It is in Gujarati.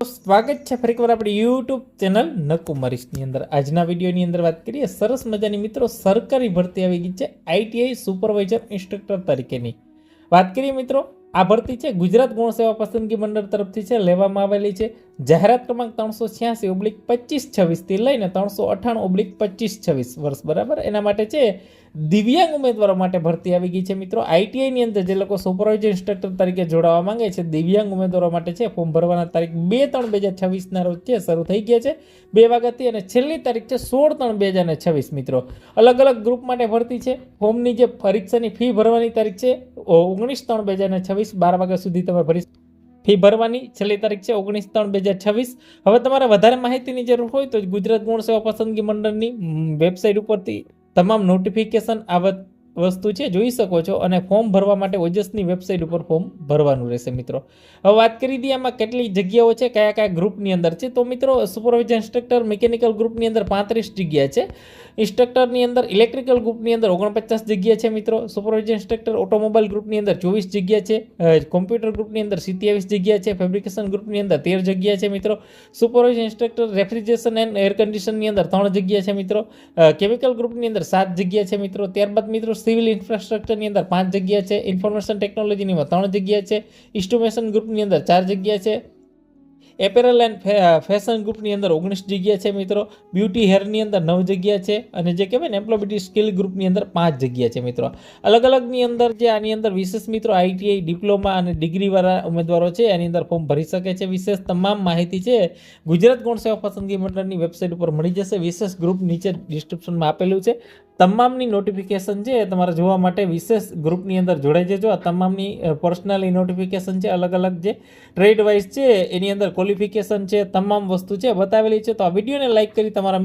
સ્વાગત છે ફરીકવાર આપણી યુટ્યુબ ચેનલ નકુમારીસની અંદર। આજના વિડીયોની અંદર વાત કરીએ સરસ મજાની મિત્રો સરકારી ભરતી આવી ગઈ છે આઈટીઆઈ સુપરવાઇઝર ઇન્સ્ટ્રક્ટર તરીકેની વાત કરીએ મિત્રો। આ ભરતી છે ગુજરાત ગૌણ સેવા પસંદગી મંડળ તરફથી છે લેવામાં આવેલી છે। જાહેરાત ક્રમાંક 386/2526 થી લઈને 398/2526 વર્ષ બરાબર એના માટે છે દિવ્યાંગ ઉમેદવારો માટે ભરતી આવી ગઈ છે મિત્રો। આઈટીઆઈ ની અંદર જે લોકો સુપરવાઇઝર ઇન્સ્ટ્રક્ટર તરીકે જોડાવા માંગે છે દિવ્યાંગ ઉમેદવારો માટે છે ફોર્મ ભરવાના તારીખ 2/3/2026 ના રોજ છે શરૂ થઈ ગયા છે 2 વાગ્યાથી અને છેલ્લી તારીખ છે 16/3/2026 મિત્રો। અલગ અલગ ગ્રુપ માટે ભરતી છે। ફોર્મની જે પરીક્ષાની ફી ભરવાની તારીખ છે 19/3/2026 12 વાગ્યા સુધી તમે ભરી ફી ભરવાની છેલ્લી તારીખ છે 19/3/2026। હવે તમારે વધારે માહિતીની જરૂર હોય તો ગુજરાત ગૌણ સેવા પસંદગી મંડળની વેબસાઇટ ઉપરથી તમામ નોટિફિકેશન આ વસ્તુ છે જોઈ શકો છો અને ફોર્મ ભરવા માટે ઓજસની વેબસાઇટ ઉપર ફોર્મ ભરવાનું રહેશે મિત્રો। હવે વાત કરી દઈએ આમાં કેટલી જગ્યાઓ છે કયા કયા ગ્રુપની અંદર છે તો મિત્રો સુપરવાઇઝર ઇન્સ્ટ્રક્ટર મિકેનિકલ ગ્રુપની અંદર 35 જગ્યા છે। ઇન્સ્ટ્રક્ટરની અંદર ઇલેક્ટ્રિકલ ગ્રુપની અંદર 49 જગ્યા છે મિત્રો। સુપરવાઇઝર ઇન્સ્ટ્રક્ટર ઓટોમોબાઈલ ગ્રુપની અંદર 24 જગ્યા છે। કોમ્પ્યુટર ગ્રુપની અંદર 27 જગ્યા છે। ફેબ્રિકેશન ગ્રુપની અંદર 13 જગ્યા છે મિત્રો। Supervisor instructor refrigeration and air કન્ડિશનની અંદર 3 જગ્યા છે મિત્રો। કેમિકલ ગ્રુપની અંદર 7 જગ્યા છે મિત્રો। ત્યારબાદ મિત્રો સિવિલ ઇન્ફ્રાસ્ટ્રક્ચરની અંદર 5 જગ્યા છે। ઇન્ફોર્મેશન ટેકનોલોજીની 3 જગ્યા છે। ઇન્સ્ટ્રુમેશન ગ્રુપની અંદર 4 જગ્યા છે। એપેરલ એન્ડ ફેશન ગ્રુપની અંદર 19 જગ્યા છે મિત્રો। બ્યુટી હેરની અંદર 9 જગ્યા છે અને જે કહેવાય ને એમ્પ્લોયબિલિટી સ્કિલ ગ્રુપની અંદર 5 જગ્યા છે મિત્રો। અલગ અલગની અંદર જે આની અંદર વિશેષ મિત્રો આઈટીઆઈ ડિપ્લોમા અને ડિગ્રીવાળા ઉમેદવારો છે એની અંદર ફોર્મ ભરી શકે છે। વિશેષ તમામ માહિતી છે ગુજરાત ગૌણ સેવા પસંદગી મંડળની વેબસાઇટ ઉપર મળી જશે। વિશેષ ગ્રુપ નીચે ડિસ્ક્રિપ્શનમાં આપેલું છે। તમામની નોટિફિકેશન છે તમારે જોવા માટે વિશેષ ગ્રુપની અંદર જોડાઈ જજો। આ તમામની પર્સનલી નોટિફિકેશન છે અલગ અલગ જે ટ્રેડ વાઇઝ છે એની અંદર ક્વોલિફિકેશન છે તમામ વસ્તુ છે બતાવેલી છે। તો આ વિડીયોને લાઇક કરી તમારા